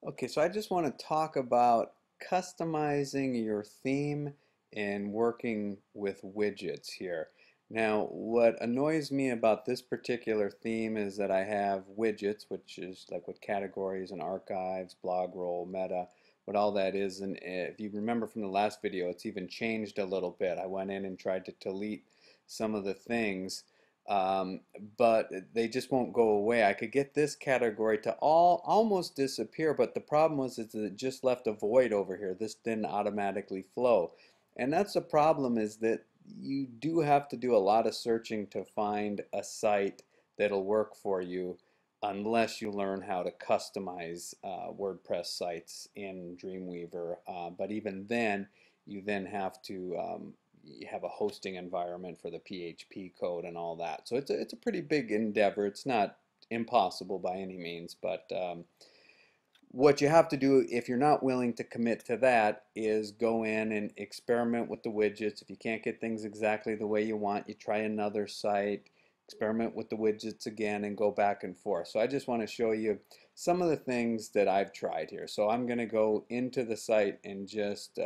Okay, so I just want to talk about customizing your theme and working with widgets here. Now, what annoys me about this particular theme is that I have widgets, which is like with categories and archives, blog roll, meta, what all that is. And if you remember from the last video, it's even changed a little bit. I went in and tried to delete some of the things um, but they just won't go away. I could get this category to almost disappear, but the problem was is that it just left a void over here. This didn't automatically flow. And that's the problem, is that you do have to do a lot of searching to find a site that'll work for you unless you learn how to customize WordPress sites in Dreamweaver. But even then, you then have to you have a hosting environment for the PHP code and all that. So it's a pretty big endeavor. It's not impossible by any means, but what you have to do if you're not willing to commit to that is go in and experiment with the widgets. If you can't get things exactly the way you want, you try another site, experiment with the widgets again, and go back and forth. So I just want to show you some of the things that I've tried here. So I'm going to go into the site and just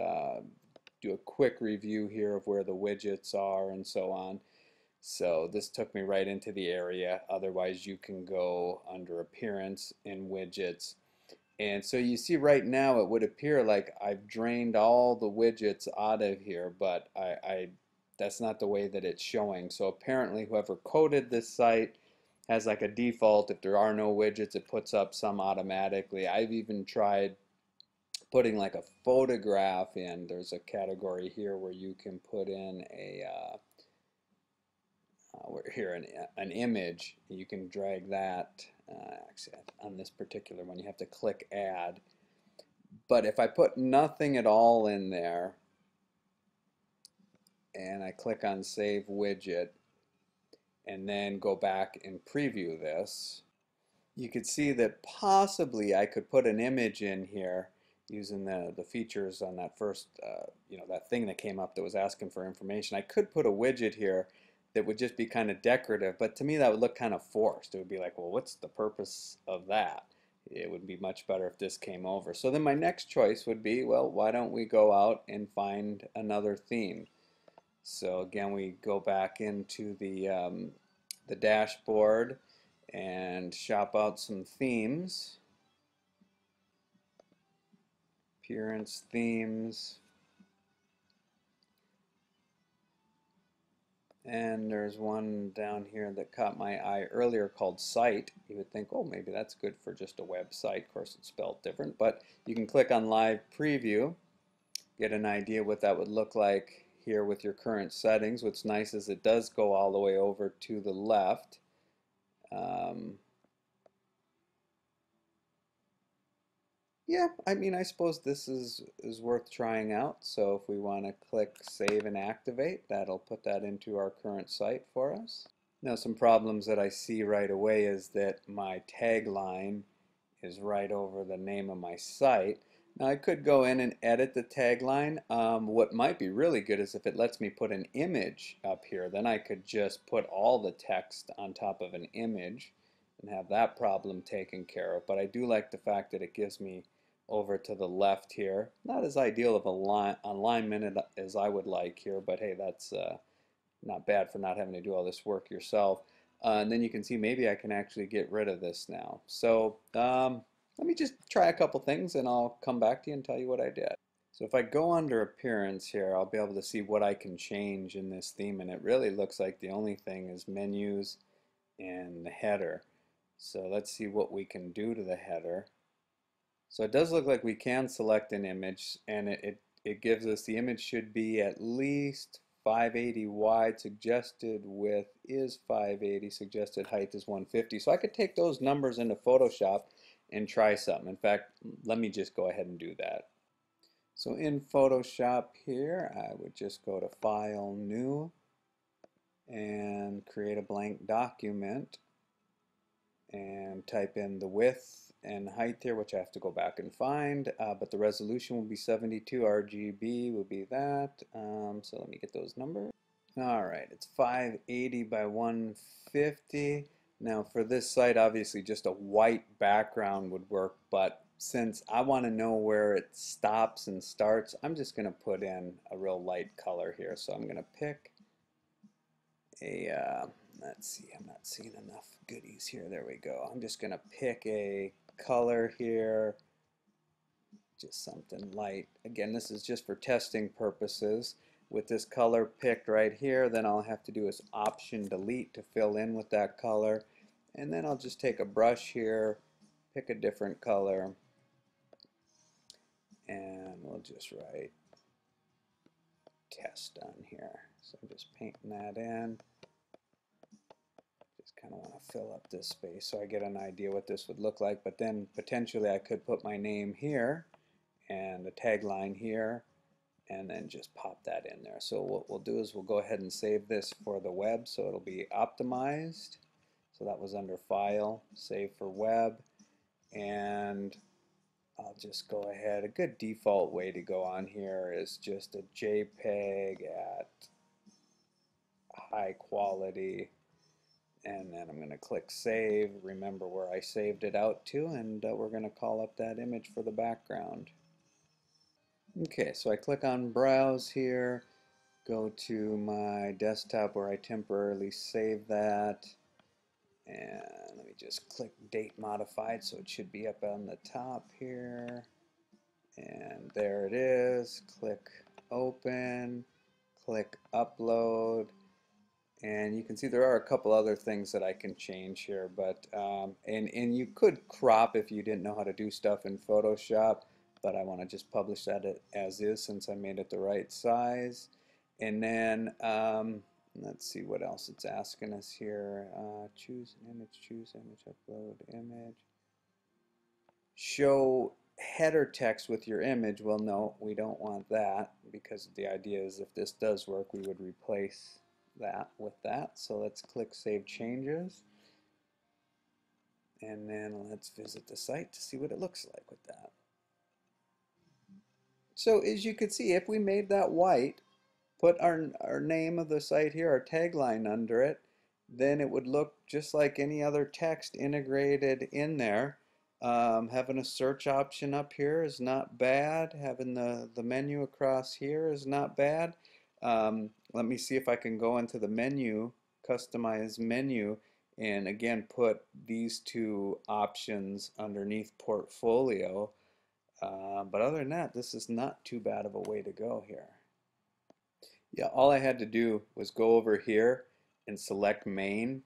do a quick review here of where the widgets are and so on. So this took me right into the area. Otherwise, you can go under Appearance in Widgets. And so you see right now it would appear like I've drained all the widgets out of here, but that's not the way that it's showing. So apparently whoever coded this site has like a default. If there are no widgets, it puts up some automatically. I've even tried putting like a photograph in. There's a category here where you can put in a here an image. You can drag that. Actually, on this particular one, you have to click Add. But if I put nothing at all in there, and I click on Save Widget, and then go back and preview this, you could see that possibly I could put an image in here using the features on that first, that thing that came up that was asking for information. I could put a widget here that would just be kind of decorative, but to me that would look kind of forced. It would be like, well, what's the purpose of that? It would be much better if this came over. So then my next choice would be, well, why don't we go out and find another theme? So again, we go back into the dashboard and shop out some themes. Appearance themes. And there's one down here that caught my eye earlier called Site. You would think, oh, maybe that's good for just a website. Of course, it's spelled different, but you can click on Live Preview, get an idea what that would look like here with your current settings. What's nice is it does go all the way over to the left. Yeah, I mean, I suppose this is worth trying out. So if we want to click Save and Activate, that'll put that into our current site for us. Now, some problems that I see right away is that my tagline is right over the name of my site. Now, I could go in and edit the tagline. What might be really good is if it lets me put an image up here, then I could just put all the text on top of an image and have that problem taken care of. But I do like the fact that it gives me over to the left here. Not as ideal of a alignment as I would like here, but hey, that's not bad for not having to do all this work yourself. And then you can see maybe I can actually get rid of this now. So let me just try a couple things and I'll come back to you and tell you what I did. So if I go under Appearance here, I'll be able to see what I can change in this theme, and it really looks like the only thing is menus and the header. So let's see what we can do to the header. So it does look like we can select an image, and it gives us the image should be at least 580 wide, suggested width is 580, suggested height is 150. So I could take those numbers into Photoshop and try something. In fact, let me just go ahead and do that. So in Photoshop here, I would just go to File, New, and create a blank document and type in the width and height here, which I have to go back and find, but the resolution will be 72 RGB will be that. So let me get those numbers. Alright, it's 580 by 150. Now for this site, obviously just a white background would work, but since I want to know where it stops and starts, I'm just going to put in a real light color here. So I'm going to pick a, let's see, I'm not seeing enough goodies here. There we go. I'm just going to pick a color here, just something light. Again, this is just for testing purposes. With this color picked right here, then all I have to do is Option Delete to fill in with that color. And then I'll just take a brush here, pick a different color, and we'll just write test on here. So I'm just painting that in. Just kind of want to fill up this space so I get an idea what this would look like. But then potentially I could put my name here and a tagline here, and then just pop that in there. So what we'll do is we'll go ahead and save this for the web, so it'll be optimized. So that was under File, Save for Web, and I'll just go ahead. A good default way to go on here is just a JPEG at high quality, and then I'm going to click Save. Remember where I saved it out to, and we're going to call up that image for the background. Okay, so I click on Browse here, go to my desktop where I temporarily save that, and let me just click Date Modified, so it should be up on the top here, and there it is. Click Open, click Upload, and you can see there are a couple other things that I can change here, but and you could crop if you didn't know how to do stuff in Photoshop, but I want to just publish that as is since I made it the right size. And then let's see what else it's asking us here. Choose image, upload image. Show header text with your image. Well, no, we don't want that, because the idea is if this does work, we would replace that with that. So let's click Save Changes, and then let's visit the site to see what it looks like with that. So as you can see, if we made that white, put our name of the site here, our tagline under it, then it would look just like any other text integrated in there. Having a search option up here is not bad. Having the menu across here is not bad. Let me see if I can go into the menu, customize menu, and again put these two options underneath portfolio. But other than that, this is not too bad of a way to go here. Yeah, all I had to do was go over here and select main,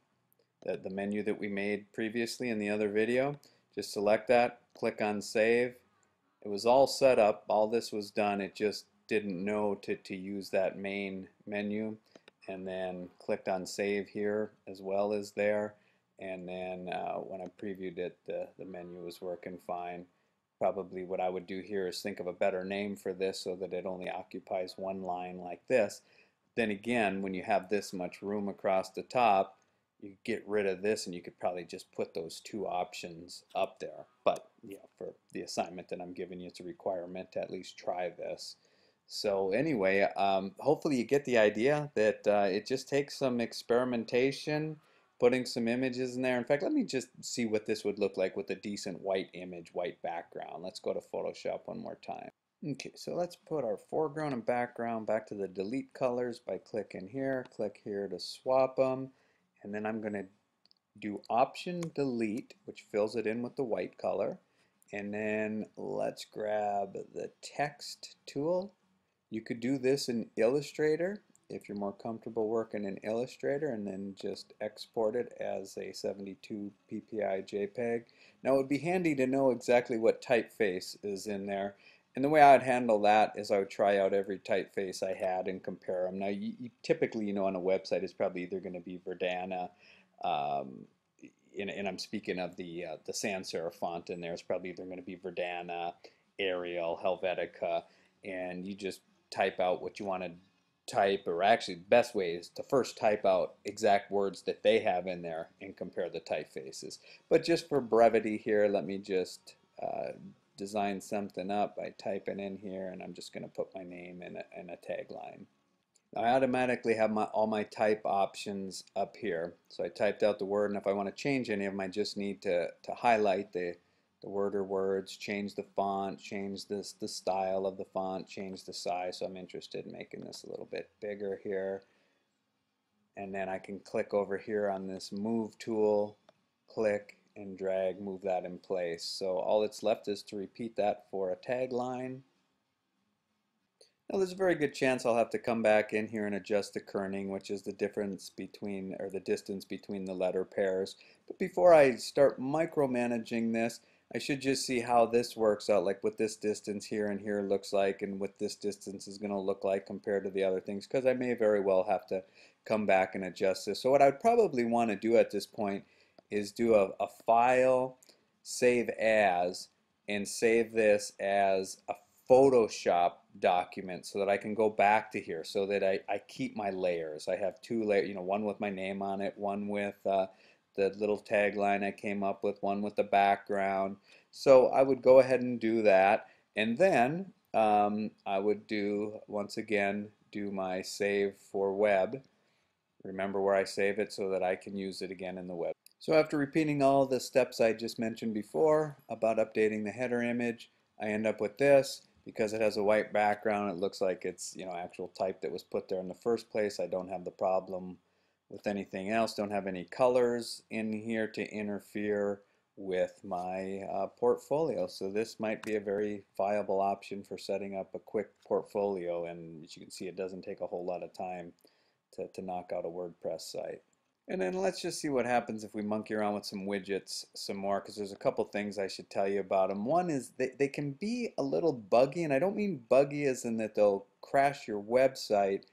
the menu that we made previously in the other video. Just select that, click on save. It was all set up, all this was done, it just didn't know to use that main menu, and then clicked on save here as well as there, and then when I previewed it, the menu was working fine. Probably what I would do here is think of a better name for this so that it only occupies one line like this. Then again, when you have this much room across the top, you get rid of this and you could probably just put those two options up there. But yeah, for the assignment that I'm giving you, it's a requirement to at least try this. So anyway, hopefully you get the idea that it just takes some experimentation, putting some images in there. In fact, let me just see what this would look like with a decent white image, white background. Let's go to Photoshop one more time. Okay, so let's put our foreground and background back to the delete colors by clicking here. Click here to swap them, and then I'm going to do Option Delete, which fills it in with the white color. And then let's grab the text tool. You could do this in Illustrator if you're more comfortable working in Illustrator, and then just export it as a 72 ppi JPEG. Now it would be handy to know exactly what typeface is in there. And the way I would handle that is I would try out every typeface I had and compare them. Now typically, on a website it's probably either going to be Verdana, and I'm speaking of the sans serif font in there. It's probably either going to be Verdana, Arial, Helvetica, and you just type out what you want to type, or actually the best way is to first type out exact words that they have in there and compare the typefaces. But just for brevity here, let me just design something up by typing in here, and I'm just going to put my name and a tagline. I automatically have all my type options up here. So I typed out the word, and if I want to change any of them, I just need to highlight the the word or words, change the font, change the style of the font, change the size. So I'm interested in making this a little bit bigger here. And then I can click over here on this move tool, click and drag, move that in place. So all that's left is to repeat that for a tagline. Now there's a very good chance I'll have to come back in here and adjust the kerning, which is the difference between, or the distance between the letter pairs. But before I start micromanaging this, I should just see how this works out, like what this distance here and here looks like, and what this distance is going to look like compared to the other things, because I may very well have to come back and adjust this. So what I'd probably want to do at this point is do a file, save as, and save this as a Photoshop document so that I can go back to here, so that I keep my layers. I have two layers, one with my name on it, one with the little tagline I came up with, one with the background. So I would go ahead and do that, and then I would once again, do my save for web. Remember where I save it so that I can use it again in the web. So after repeating all the steps I just mentioned before about updating the header image, I end up with this. Because it has a white background, it looks like it's actual type that was put there in the first place. I don't have the problem with anything else. Don't have any colors in here to interfere with my portfolio. So this might be a very viable option for setting up a quick portfolio. And as you can see, it doesn't take a whole lot of time to knock out a WordPress site. And then let's just see what happens if we monkey around with some widgets some more, because there's a couple things I should tell you about them. One is they can be a little buggy, and I don't mean buggy as in that they'll crash your website.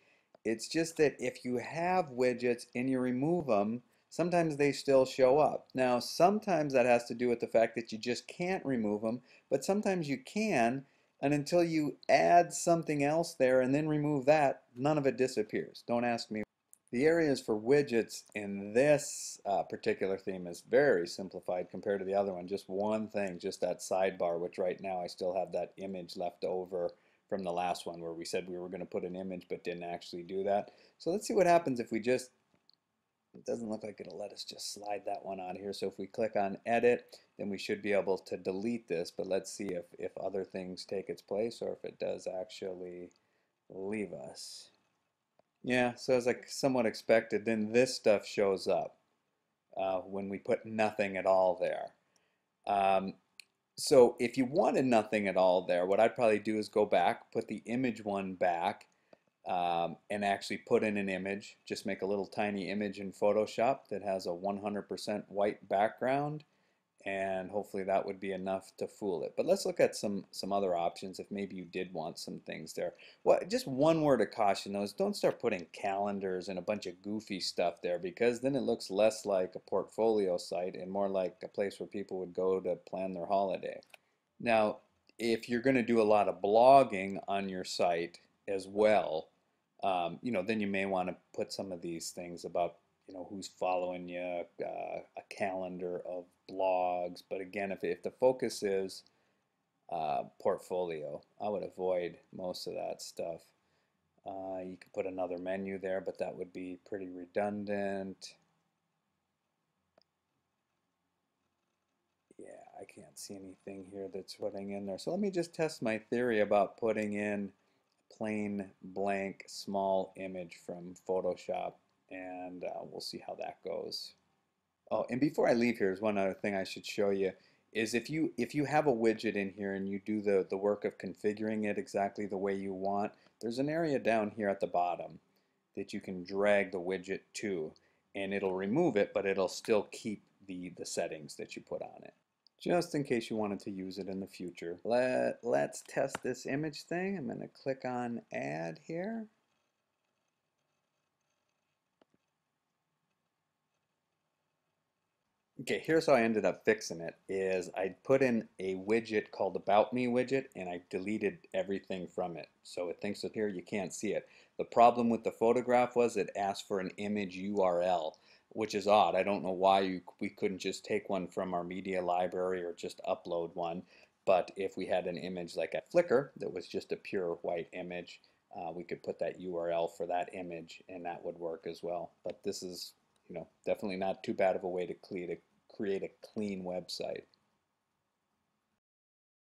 It's just that if you have widgets and you remove them, sometimes they still show up. Now, sometimes that has to do with the fact that you just can't remove them, but sometimes you can, and until you add something else there and then remove that, none of it disappears. Don't ask me. The areas for widgets in this particular theme is very simplified compared to the other one. Just one thing, just that sidebar, which right now I still have that image left over from the last one where we said we were going to put an image but didn't actually do that. So let's see what happens if we just, it doesn't look like it'll let us just slide that one out of here. So if we click on edit, then we should be able to delete this, but let's see if other things take its place or if it does actually leave us. Yeah, so as I somewhat expected, then this stuff shows up when we put nothing at all there. So if you wanted nothing at all there, what I'd probably do is go back, put the image one back, and actually put in an image. Just make a little tiny image in Photoshop that has a 100% white background, and hopefully that would be enough to fool it. But let's look at some other options if maybe you did want some things there. Well, just one word of caution though is don't start putting calendars and a bunch of goofy stuff there, because then it looks less like a portfolio site and more like a place where people would go to plan their holiday. Now, if you're going to do a lot of blogging on your site as well, then you may want to put some of these things about who's following you, a calendar of blogs. But again, if the focus is portfolio, I would avoid most of that stuff. You could put another menu there, but that would be pretty redundant. Yeah, I can't see anything here that's putting in there. So let me just test my theory about putting in plain blank small image from Photoshop, and we'll see how that goes. Oh, and before I leave here, there's one other thing I should show you is if you have a widget in here and you do the work of configuring it exactly the way you want, there's an area down here at the bottom that you can drag the widget to, and it'll remove it, but it'll still keep the settings that you put on it, just in case you wanted to use it in the future. Let's test this image thing. I'm going to click on add here. Okay, here's how I ended up fixing it is I put in a widget called About Me widget, and I deleted everything from it. So it thinks that here you can't see it. The problem with the photograph was it asked for an image URL, which is odd. I don't know why we couldn't just take one from our media library or just upload one. But if we had an image like a Flickr that was just a pure white image, we could put that URL for that image and that would work as well. But this is definitely not too bad of a way to create a clean website.